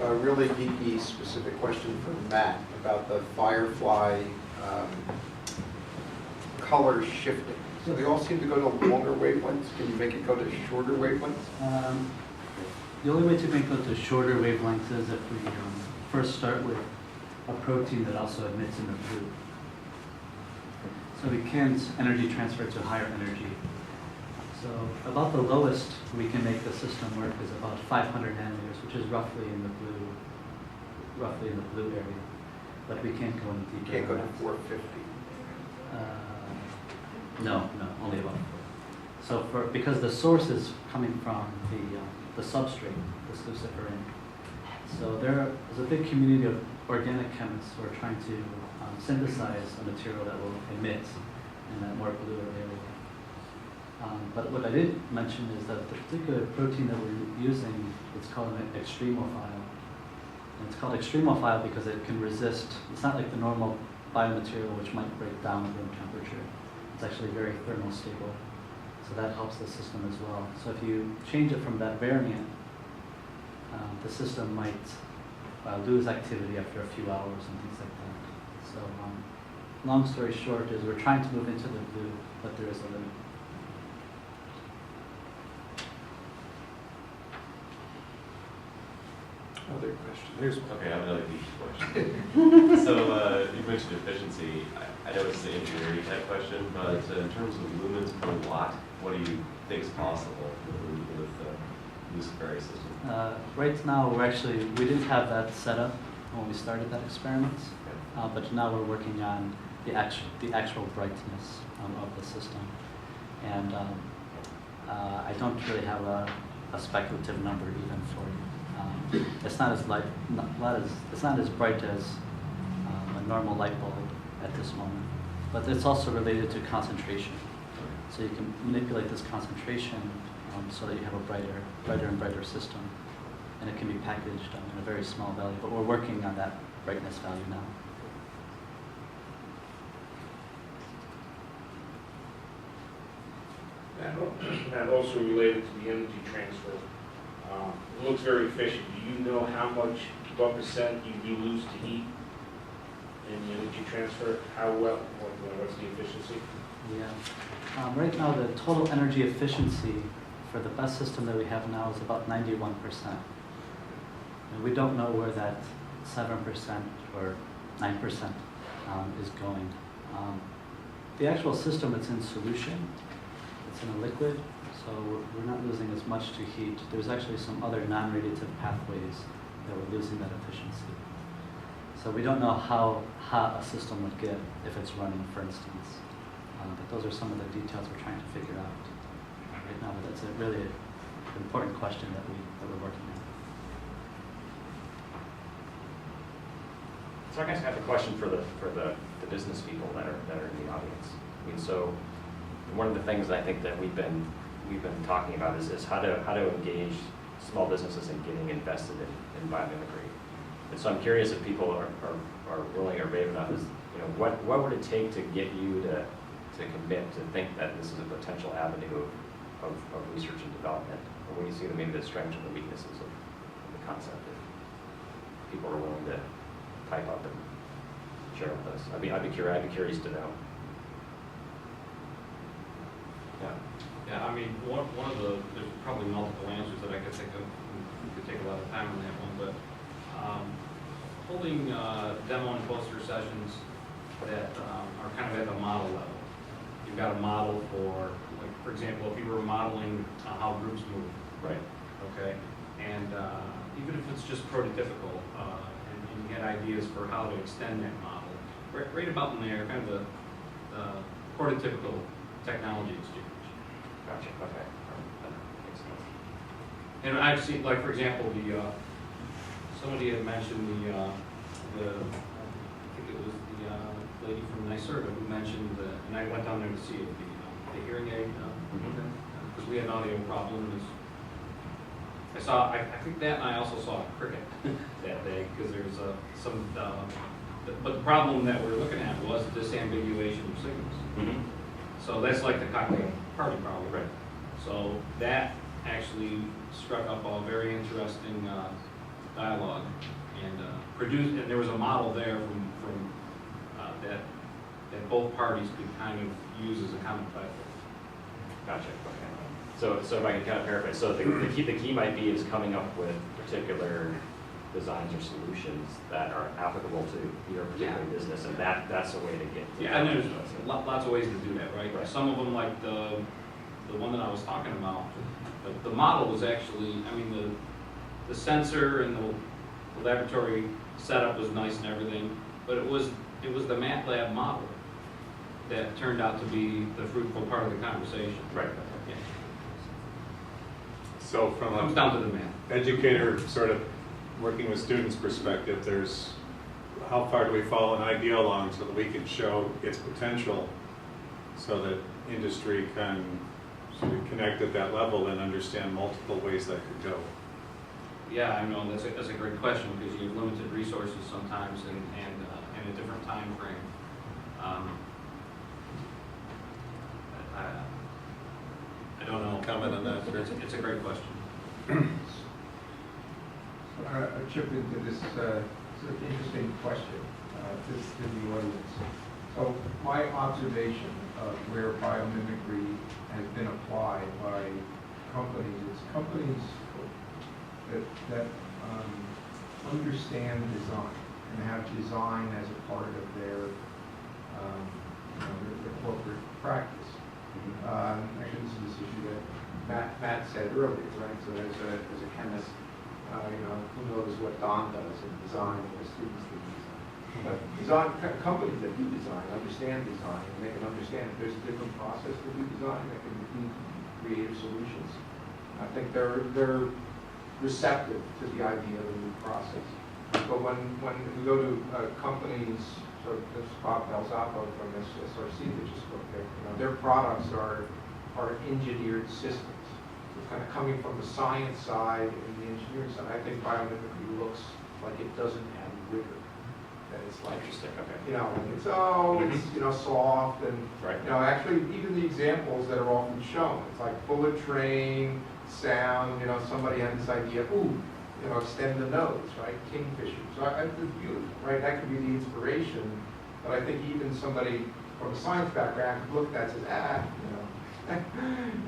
a really geeky specific question for Matt about the Firefly color shifting. So they all seem to go to longer wavelengths. Can you make it go to shorter wavelengths? The only way to make it to shorter wavelengths is if we first start with a protein that also emits in the blue. So we can energy transfer to higher energy. So about the lowest we can make the system work is about 500 nanometers, which is roughly in the blue area. But we can't go any deeper. You can't go to 450. No, only about 4. So because the source is coming from the substrate, this luciferin. So there is a big community of organic chemists who are trying to synthesize a material that will emit in that more blue area. But what I did mention is that the particular protein that we're using, it's called an extremophile. And it's called extremophile because it can resist, it's not like the normal biomaterial which might break down at room temperature. It's actually very thermostable. So that helps the system as well. So if you change it from that variant, the system might lose activity after a few hours and things like that. So long story short is we're trying to move into the blue, but there is a limit. Other question. Okay, I have another deep question. So you mentioned efficiency. I know it's an engineering type question, but in terms of lumens per watt, what do you think is possible with the luciferase system? Right now, we didn't have that set up when we started that experiment, but now we're working on the actual brightness of the system. And I don't really have a speculative number even for you. It's not as bright as a normal light bulb at this moment, but it's also related to concentration. So you can manipulate this concentration so that you have a brighter and brighter system, and it can be packaged in a very small value. But we're working on that brightness value now. And also related to the energy transfer. It looks very efficient. Do you know what percent you do lose to heat in the energy transfer? How well, what's the efficiency? Yeah. Right now, the total energy efficiency for the best system that we have now is about 91%. And we don't know where that 7% or 9% is going. The actual system, it's in solution. It's in a liquid. So we're not losing as much to heat. There's actually some other non-radiative pathways that we're losing that efficiency. So we don't know how hot a system would get if it's running, for instance. But those are some of the details we're trying to figure out right now. But that's a really important question that we're working on. So I guess I have a question for the business people that are in the audience. I mean, so one of the things I think that we've been talking about is how to engage small businesses in getting invested in biomimicry. And so I'm curious if people are willing or brave enough, what would it take to get you to commit to think that this is a potential avenue of research and development? Or when you see maybe the strengths and the weaknesses of the concept, if people are willing to type up and share with us. I'd be curious to know. Yeah. Yeah, I mean, one of there's probably multiple answers that I could think of. We could take a lot of time on that one, but holding demo and poster sessions that are kind of at the model level. You've got a model for, like, for example, if you were modeling how groups move. Right. Okay, and even if it's just prototypical, and you had ideas for how to extend that model, right about in there, kind of the prototypical technology exchange. Gotcha. Okay. That makes sense. And I've seen, like, for example, somebody had mentioned I think it was the lady from NYSERDA who mentioned, and I went down there to see it, the hearing aid, because we had an audio problem. I think that, and I also saw a cricket that day, because there's but the problem that we're looking at was disambiguation of signals. Mm-hmm. So that's like the cocktail party problem. Right. So that actually struck up a very interesting dialogue and produced, and there was a model there from that both parties could kind of use as a common platform. Gotcha, okay. So if I can kind of paraphrase, so the key might be is coming up with particular designs or solutions that are applicable to your particular business, and that's a way to get. Yeah, and there's lots of ways to do that, right? Right. Some of them, like the one that I was talking about, the model was actually, I mean, the sensor and the laboratory setup was nice and everything, but it was the math lab model that turned out to be the fruitful part of the conversation. Right. Yeah. So from Comes a down to the math. educator sort of working with students perspective, there's how far do we follow an idea along so that we can show its potential so that industry can sort of connect at that level and understand multiple ways that could go. Yeah, I know, that's a great question, because you have limited resources sometimes and a different time frame. I don't know. Comment on that, sir? It's a great question. I'll chip into this sort of interesting question to the audience. So my observation of where biomimicry has been applied by companies is companies that understand design and have design as a part of their corporate practice. Actually, this is this issue that Matt said earlier, right? So as a chemist, who knows what Don does in design or the students that design. But companies that do design understand design, and they can understand if there's a different process to do design that can lead to creative solutions. I think they're receptive to the idea of a new process. But when we go to companies, so this Bob Belzappo from SRC that just spoke there, their products are engineered systems. It's kind of coming from the science side and the engineering side. I think biomimicry looks like it doesn't have rigor. That it's like, Interesting, okay. it's soft and, Right. Actually even the examples that are often shown, it's like bullet train, sound, somebody had this idea, extend the nose, right? Kingfisher. So it's beautiful, right? That could be the inspiration, but I think even somebody from a science background could look at that and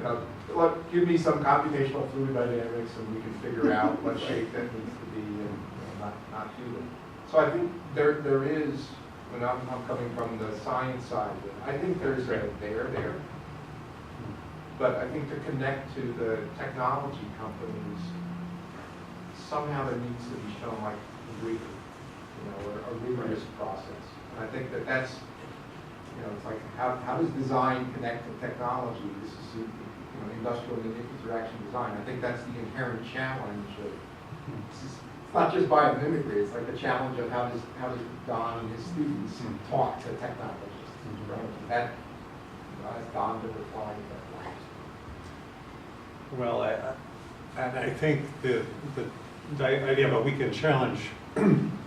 says, look, give me some computational fluid dynamics and we can figure out what shape that needs to be and not do it. So I think there is, when I'm coming from the science side, I think there's a there. But I think to connect to the technology companies, somehow there needs to be shown like rigor, or a rigorous process. And I think that's, it's like how does design connect to technology? This is industrial interaction design. I think that's the inherent challenge of. It's not just biomimicry. It's like the challenge of how does Don and his students talk to technologists. Right? That has Don to reply to that. Well, I think the idea of a weekend challenge,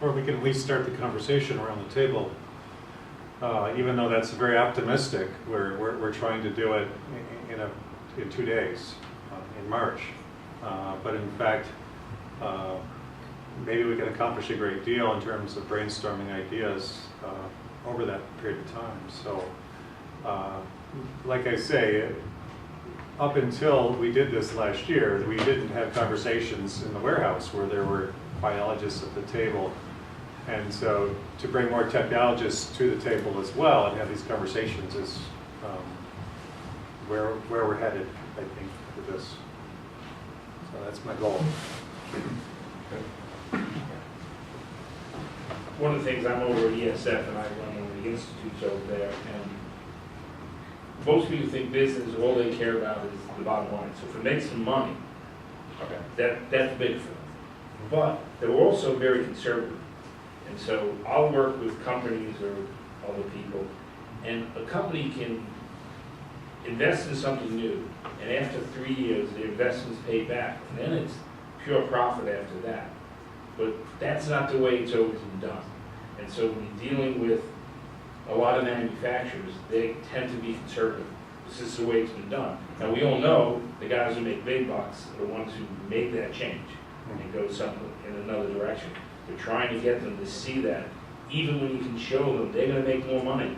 or we can at least start the conversation around the table, even though that's very optimistic, we're trying to do it in 2 days, in March. But in fact, maybe we can accomplish a great deal in terms of brainstorming ideas over that period of time. So, like I say, up until we did this last year, we didn't have conversations in the warehouse where there were biologists at the table. And so to bring more technologists to the table as well and have these conversations is where we're headed, I think, with this. So that's my goal. One of the things, I'm over at ESF and I run one of the institutes over there, and most people think business, all they care about is the bottom line. So if it makes them money, that's big for them. But they're also very conservative. And so I'll work with companies or other people, and a company can invest in something new, and after 3 years, the investment's paid back, and then it's pure profit after that. But that's not the way it's always been done. And so when you're dealing with a lot of manufacturers, they tend to be conservative. This is the way it's been done. Now, we all know the guys who make big bucks are the ones who made that change. and it goes something in another direction. We're trying to get them to see that, even when you can show them they're gonna make more money,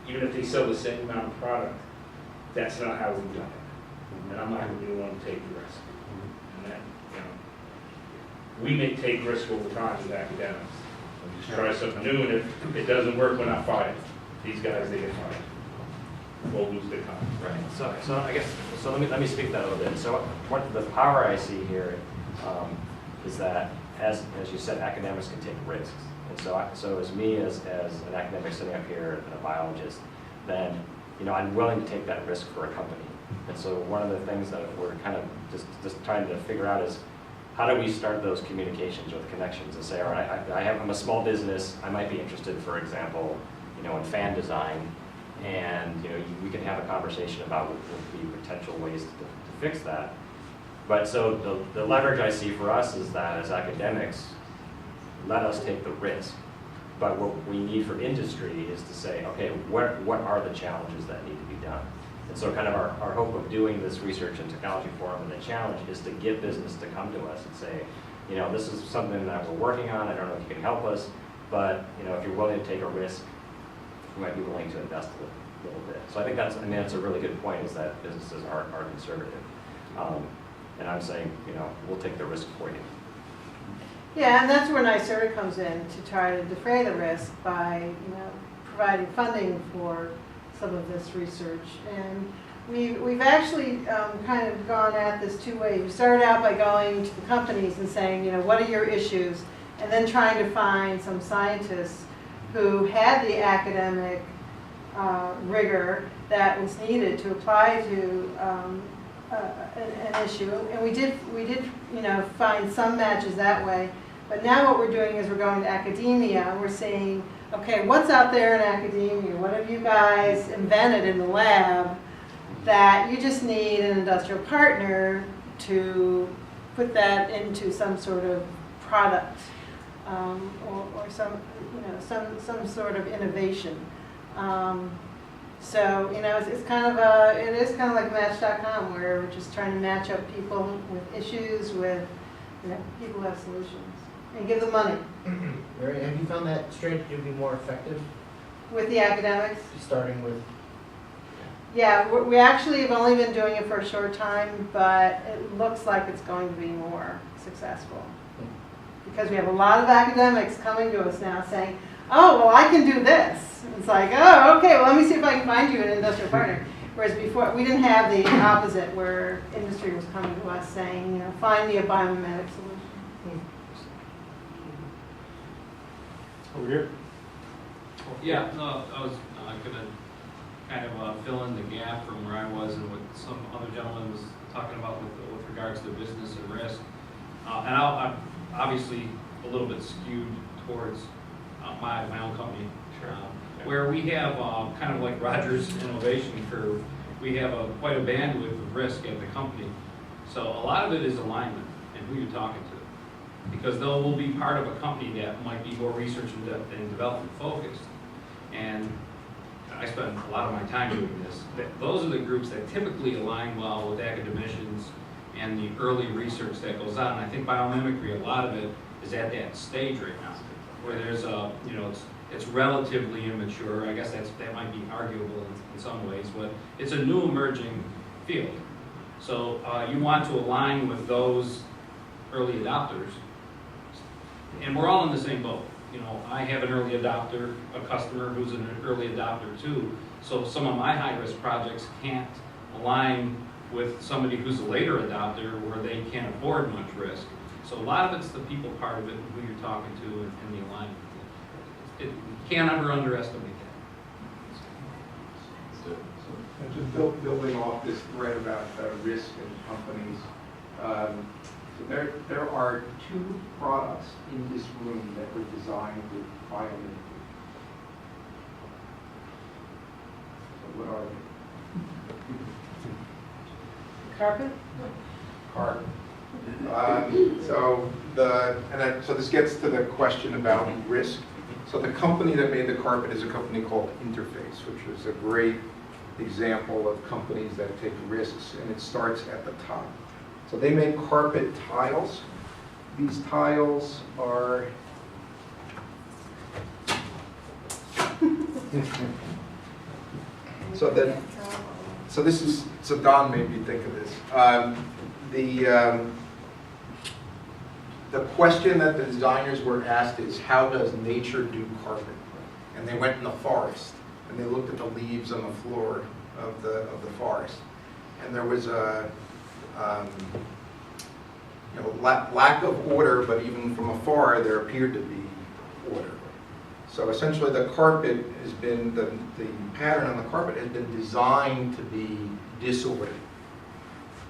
even if they sell the same amount of product. That's not how we've done it. And I'm not gonna be the one to take the risk. And that, you know, we may take risk over time with academics. We just try something new, and if it doesn't work, we're not fired. These guys, they get fired. We'll lose their time. Right, so I guess, so let me speak to that a little bit. So what the power I see here is that, as you said, academics can take risks. And so as me, as an academic sitting up here and a biologist, then, you know, I'm willing to take that risk for a company. And so one of the things that we're kind of just trying to figure out is, how do we start those communications with connections and say, all right, I'm a small business, I might be interested, for example, you know, in fan design, and, you know, we can have a conversation about what would be potential ways to fix that. But so the leverage I see for us is that as academics, let us take the risk. But what we need for industry is to say, okay, what are the challenges that need to be done? And so kind of our hope of doing this research and technology forum and the challenge is to get business to come to us and say, you know, this is something that we're working on, I don't know if you can help us, but, you know, if you're willing to take a risk, you might be willing to invest a little bit. So I think that's a really good point, is that businesses are conservative. And I'm saying, you know, we'll take the risk for you. Yeah, and that's where NYSERDA comes in, to try to defray the risk by, you know, providing funding for some of this research. And we've actually kind of gone at this two ways. We started out by going to the companies and saying, you know, what are your issues? And then trying to find some scientists who had the academic rigor that was needed to apply to an issue. And we did, you know, find some matches that way. But now what we're doing is we're going to academia and we're saying, okay, what's out there in academia? What have you guys invented in the lab that you just need an industrial partner to put that into some sort of product, or some, you know, some sort of innovation. So, you know, it's kind of it is kind of like Match.com, where we're just trying to match up people with issues with, you know, people who have solutions, and give them money. Mary, have you found that strategy to be more effective, With the academics? starting with? Yeah, we actually have only been doing it for a short time, but it looks like it's going to be more successful. Because we have a lot of academics coming to us now saying, oh, well, I can do this. It's like, oh, okay, well, let me see if I can find you an industrial partner. Whereas before, we didn't have the opposite, where industry was coming to us saying, you know, find me a biomimetic solution. Over here. Yeah, no, I was going to kind of fill in the gap from where I was and what some other gentleman was talking about with regards to business and risk. And I'm obviously a little bit skewed towards my own company, where we have kind of like Roger's innovation curve. We have quite a bandwidth of risk at the company. So a lot of it is alignment and who you're talking to. Because they will be part of a company that might be more research and development focused. And I spend a lot of my time doing this. Those are the groups that typically align well with academicians and the early research that goes on. I think biomimicry, a lot of it is at that stage right now, where there's you know, it's relatively immature. I guess that might be arguable in some ways, but it's a new emerging field. So you want to align with those early adopters, and we're all in the same boat. You know, I have an early adopter, a customer who's an early adopter too. So some of my high-risk projects can't align with somebody who's a later adopter where they can't afford much risk. So a lot of it's the people part of it, and who you're talking to, and the alignment. You can't underestimate that. And just building off this thread about risk and companies, so there are 2 products in this room that were designed with biomimicry. So what are they? Carpet? Carpet. So this gets to the question about risk. So the company that made the carpet is a company called Interface, which is a great example of companies that take risks, and it starts at the top. So they make carpet tiles, these tiles are so that so Don made me think of this. The question that the designers were asked is, how does nature do carpet? And they went in the forest and they looked at the leaves on the floor of the forest, and there was a lack of order, but even from afar there appeared to be order. So essentially the carpet has been, the pattern on the carpet has been designed to be disordered.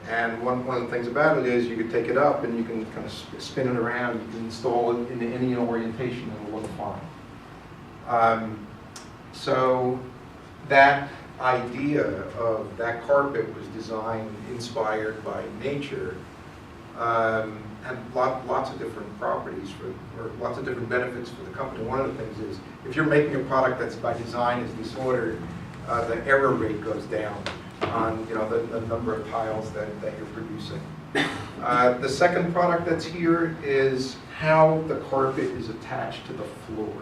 And one of the things about it is you could take it up and you can kind of spin it around, you can install it in any orientation and it'll look fine. So that idea of that carpet was designed, inspired by nature, and lots of different properties or lots of different benefits for the company. One of the things is, if you're making a product that's by design is disordered, the error rate goes down on the number of tiles that you're producing. The second product that's here is how the carpet is attached to the floor.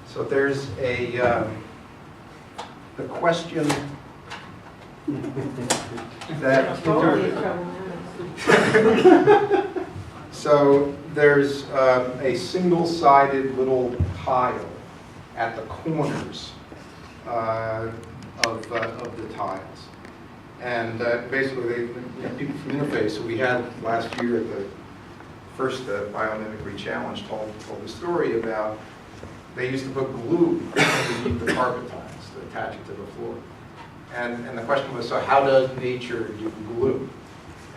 So there's the question that so there's a single-sided little tile at the corners of the tiles. And basically, people from Interface, who we had last year at the first Biomimicry Challenge, told the story about they used to put glue underneath the carpet tiles to attach it to the floor. And the question was, so how does nature do glue?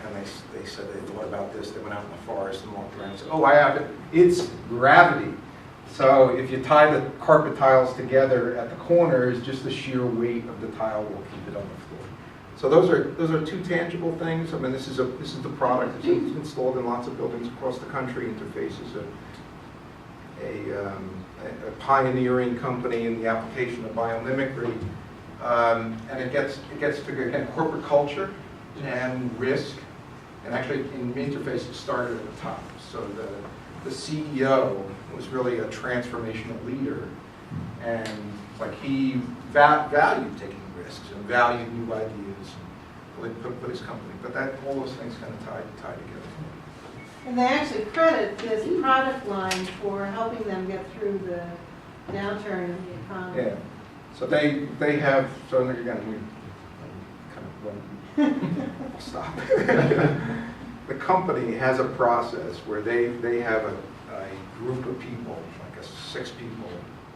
And they said they thought about this. They went out in the forest and walked around and said, oh, I have it. It's gravity. So if you tie the carpet tiles together at the corners, just the sheer weight of the tile will keep it on the floor. So those are two tangible things. I mean, this is the product. It's installed in lots of buildings across the country. Interface is a pioneering company in the application of biomimicry, and it gets to again corporate culture and risk. And actually, in Interface, it started at the top. So the CEO was really a transformational leader, and like he valued taking risks and valued new ideas, and put his company. But all those things kind of tie together. And they actually credit this product line for helping them get through the downturn in the economy. Yeah. So they have, so again, we kind of went, stop. The company has a process where they have a group of people, like 6 people.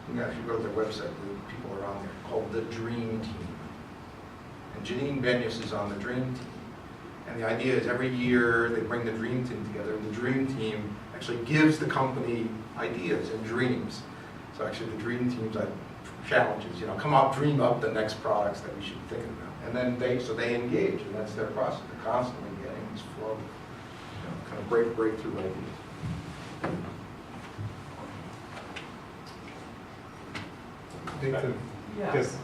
You can actually go to their website, the people are on there, called the Dream Team. And Janine Benyus is on the Dream Team. And the idea is every year they bring the Dream Team together, and the Dream Team actually gives the company ideas and dreams. So actually the Dream Team's like challenges, come up, dream up the next products that we should be thinking about. And then they engage, and that's their process. They're constantly getting this flow of kind of breakthrough ideas. Nathan? Yeah. Yes.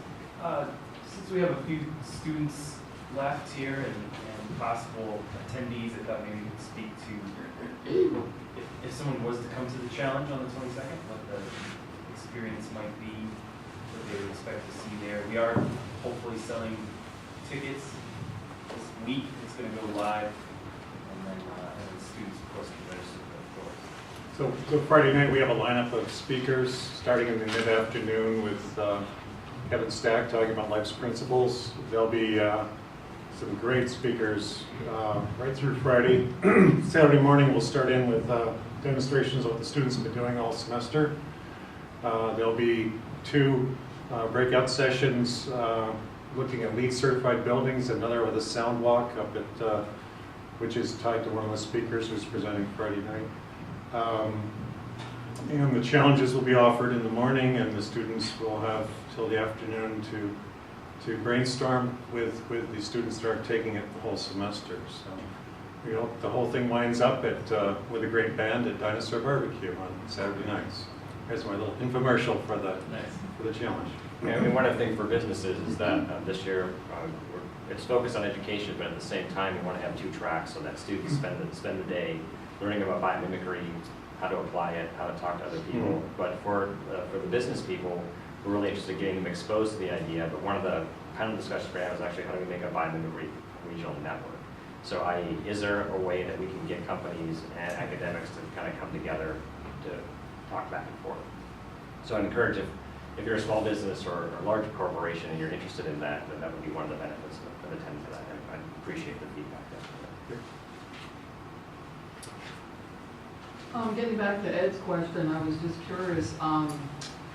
Since we have a few students left here and possible attendees that thought maybe you could speak to, if someone was to come to the challenge on the 22nd, what the experience might be, what they would expect to see there. We are hopefully selling tickets this week. It's going to go live, and then the students, of course, can register for it, of course. So Friday night we have a lineup of speakers starting in the mid-afternoon with Kevin Stack talking about life's principles. There'll be some great speakers right through Friday. Saturday morning we'll start in with demonstrations of what the students have been doing all semester. There'll be 2 breakout sessions looking at LEED certified buildings, another with a sound walk up at, which is tied to one of the speakers who's presenting Friday night. And the challenges will be offered in the morning, and the students will have till the afternoon to brainstorm with the students that are taking it the whole semester. So we hope the whole thing winds up at with a great band at Dinosaur Barbecue on Saturday nights. Here's my little infomercial for the challenge. Yeah, I mean, one of the things for businesses is that this year it's focused on education, but at the same time, we want to have 2 tracks so that students spend the day learning about biomimicry, how to apply it, how to talk to other people. But for the business people, we're really interested in getting them exposed to the idea. But one of the panel discussions we had was actually how do we make a biomimicry regional network? So is there a way that we can get companies and academics to kind of come together to talk back and forth? So I'd encourage if you're a small business or a large corporation and you're interested in that, then that would be one of the benefits of attending to that. And I appreciate the feedback. Getting back to Ed's question, I was just curious,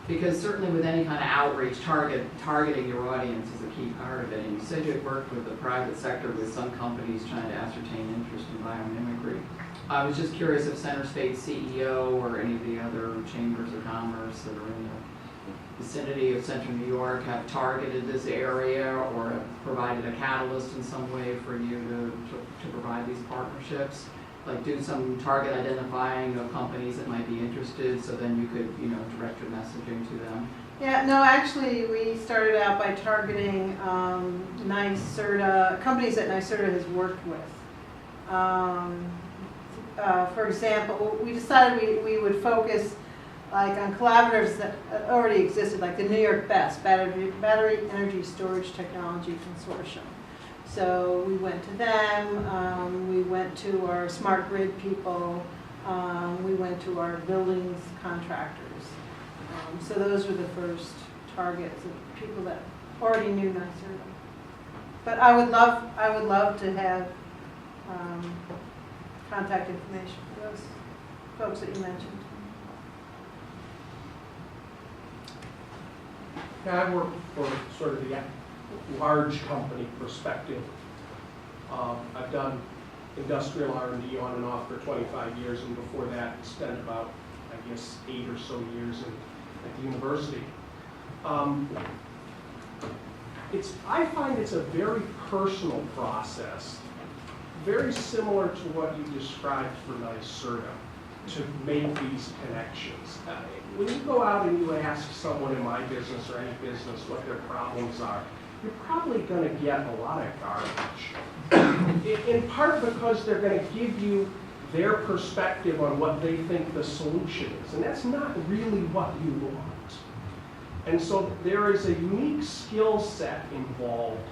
because certainly with any kind of outreach, targeting your audience is a key part of it. And you said you had worked with the private sector with some companies trying to ascertain interest in biomimicry. I was just curious if Center State's CEO or any of the other chambers of commerce that are in the vicinity of Central New York have targeted this area or have provided a catalyst in some way for you to provide these partnerships? Like do some target identifying of companies that might be interested so then you could, direct your messaging to them? Yeah, no, actually, we started out by targeting NYSERDA, companies that NYSERDA has worked with. For example, we decided we would focus on collaboratives that already existed, like the New York BEST, Battery Energy Storage Technology Consortium. So we went to them, we went to our smart grid people, we went to our buildings contractors. So those were the first targets of people that already knew NYSERDA. But I would love to have contact information for those folks that you mentioned. Yeah, I work for sort of the large company perspective. I've done industrial R&D on and off for 25 years, and before that spent about, 8 or so years at the university. I find it's a very personal process, very similar to what you described for NYSERDA, to make these connections. When you go out and you ask someone in my business or any business what their problems are, you're probably going to get a lot of garbage. In part because they're going to give you their perspective on what they think the solution is, and that's not really what you want. And so there is a unique skill set involved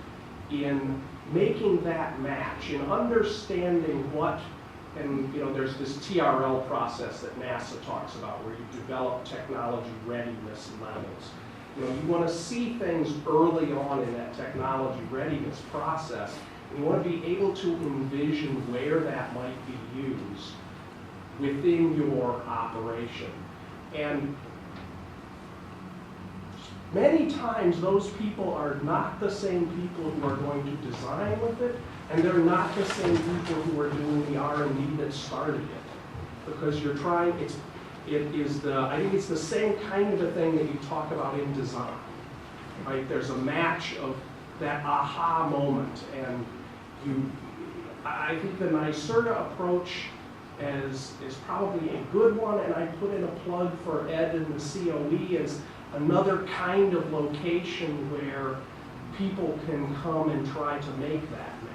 in making that match, in understanding what, and there's this TRL process that NASA talks about where you develop technology readiness levels. You want to see things early on in that technology readiness process. You want to be able to envision where that might be used within your operation. And many times those people are not the same people who are going to design with it, and they're not the same people who are doing the R&D that started it. Because you're trying, I think it's the same kind of a thing that you talk about in design, right? There's a match of that aha moment, and I think the NYSERDA approach is probably a good one, and I put in a plug for Ed and the COE as another kind of location where people can come and try to make that match.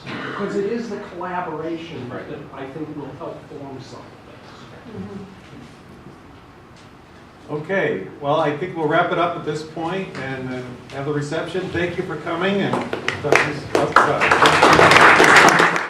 Because it is the collaboration that I think will help form something. Okay, well, I think we'll wrap it up at this point and have the reception. Thank you for coming, and we'll talk to you outside.